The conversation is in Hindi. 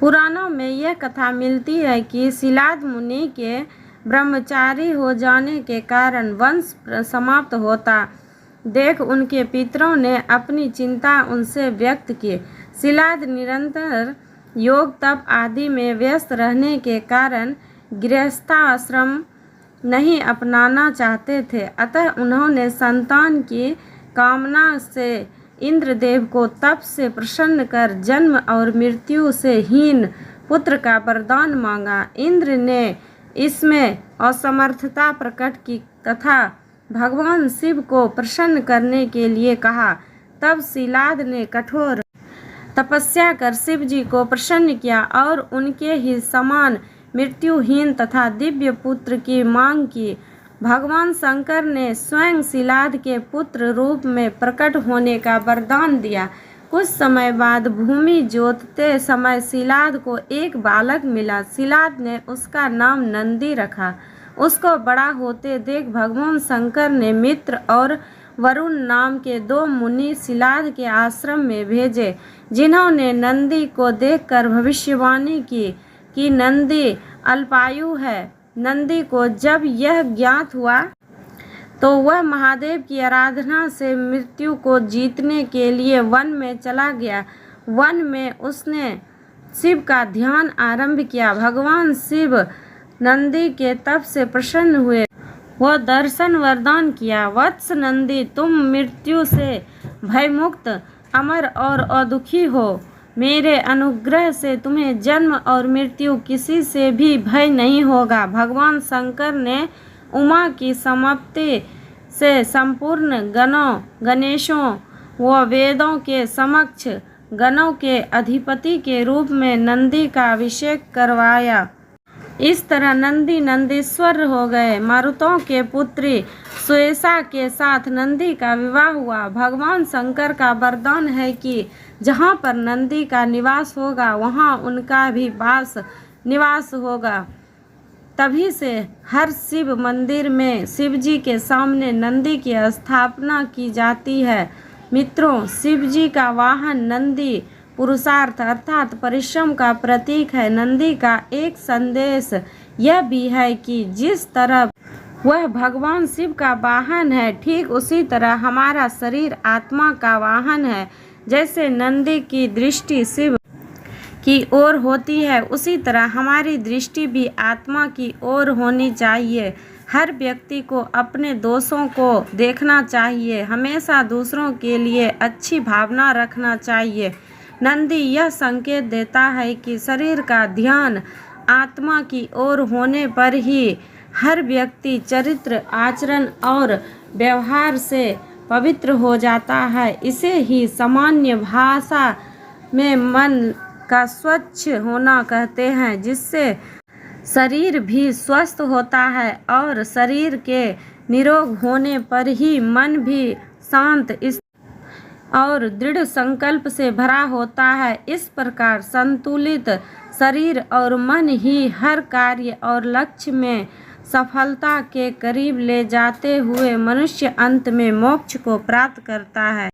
पुराणों में यह कथा मिलती है कि शिलाद मुनि के ब्रह्मचारी हो जाने के कारण वंश समाप्त होता देख उनके पितरों ने अपनी चिंता उनसे व्यक्त की। शिलाद निरंतर योग तप आदि में व्यस्त रहने के कारण गृहस्थाश्रम नहीं अपनाना चाहते थे, अतः उन्होंने संतान की कामना से इंद्रदेव को तप से प्रसन्न कर जन्म और मृत्यु से हीन पुत्र का वरदान मांगा। इंद्र ने इसमें असमर्थता प्रकट की तथा भगवान शिव को प्रसन्न करने के लिए कहा। तब शिलाद ने कठोर तपस्या कर शिव जी को प्रसन्न किया और उनके ही समान मृत्युहीन तथा दिव्य पुत्र की मांग की। भगवान शंकर ने स्वयं शिलाद के पुत्र रूप में प्रकट होने का वरदान दिया। कुछ समय बाद भूमि जोतते समय शिलाद को एक बालक मिला। शिलाद ने उसका नाम नंदी रखा। उसको बड़ा होते देख भगवान शंकर ने मित्र और वरुण नाम के 2 मुनि शिलाद के आश्रम में भेजे, जिन्होंने नंदी को देखकर भविष्यवाणी की कि नंदी अल्पायु है। नंदी को जब यह ज्ञात हुआ तो वह महादेव की आराधना से मृत्यु को जीतने के लिए वन में चला गया। वन में उसने शिव का ध्यान आरंभ किया। भगवान शिव नंदी के तप से प्रसन्न हुए। वह दर्शन वरदान किया, वत्स नंदी, तुम मृत्यु से भयमुक्त अमर और अदुखी हो। मेरे अनुग्रह से तुम्हें जन्म और मृत्यु किसी से भी भय नहीं होगा। भगवान शंकर ने उमा की समाप्ति से संपूर्ण गणों गणेशों व वेदों के समक्ष गणों के अधिपति के रूप में नंदी का अभिषेक करवाया। इस तरह नंदी नंदीश्वर हो गए। मारुतों के पुत्री सुयसा के साथ नंदी का विवाह हुआ। भगवान शंकर का वरदान है कि जहाँ पर नंदी का निवास होगा वहाँ उनका भी निवास होगा। तभी से हर शिव मंदिर में शिव जी के सामने नंदी की स्थापना की जाती है। मित्रों, शिव जी का वाहन नंदी पुरुषार्थ अर्थात परिश्रम का प्रतीक है। नंदी का एक संदेश यह भी है कि जिस तरह वह भगवान शिव का वाहन है, ठीक उसी तरह हमारा शरीर आत्मा का वाहन है। जैसे नंदी की दृष्टि शिव की ओर होती है, उसी तरह हमारी दृष्टि भी आत्मा की ओर होनी चाहिए। हर व्यक्ति को अपने दोषों को देखना चाहिए, हमेशा दूसरों के लिए अच्छी भावना रखना चाहिए। नंदी यह संकेत देता है कि शरीर का ध्यान आत्मा की ओर होने पर ही हर व्यक्ति चरित्र, आचरण और व्यवहार से पवित्र हो जाता है। इसे ही सामान्य भाषा में मन का स्वच्छ होना कहते हैं, जिससे शरीर भी स्वस्थ होता है और शरीर के निरोग होने पर ही मन भी शांत और दृढ़ संकल्प से भरा होता है। इस प्रकार संतुलित शरीर और मन ही हर कार्य और लक्ष्य में सफलता के करीब ले जाते हुए मनुष्य अंत में मोक्ष को प्राप्त करता है।